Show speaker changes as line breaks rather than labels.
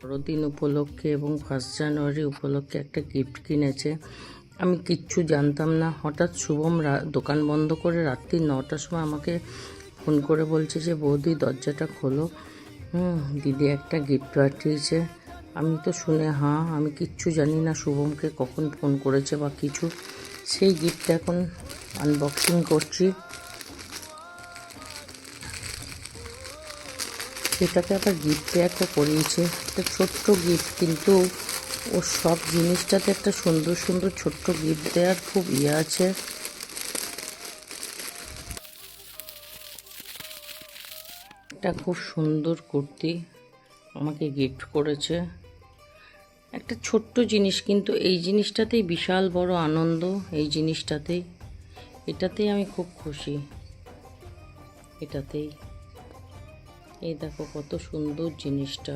বড়দিন উপলক্ষে এবং 1 জানুয়ারি উপলক্ষে একটা গিফট কিনেছে। আমি কিচ্ছু জানতাম না। হঠাৎ শুভম দোকান বন্ধ করে রাত্রি 9টার সময় আমাকে ফোন করে বলছে যে বৌদি দরজাটা খোলো, দিদি একটা গিফট পাঠিয়েছে। আমি তো শুনে আমি কিচ্ছু জানি না শুভমকে কখন ফোন করেছে বা কিছু। সেই গিফটটা এখন আনবক্সিং করছি। সেটাকে আবার গিফট প্যাকও করিয়েছে। একটা ছোট্ট গিফট, কিন্তু ওর সব জিনিসটাতে একটা সুন্দর সুন্দর ছোট্ট গিফট দেওয়ার খুব আছে। একটা খুব সুন্দর কুর্তি আমাকে গিফট করেছে। একটা ছোট্ট জিনিস, কিন্তু এই জিনিসটাতেই বিশাল বড় আনন্দ। এই জিনিসটাতেই, এটাতেই আমি খুব খুশি। এটাতেই এই দেখো কত সুন্দর জিনিসটা।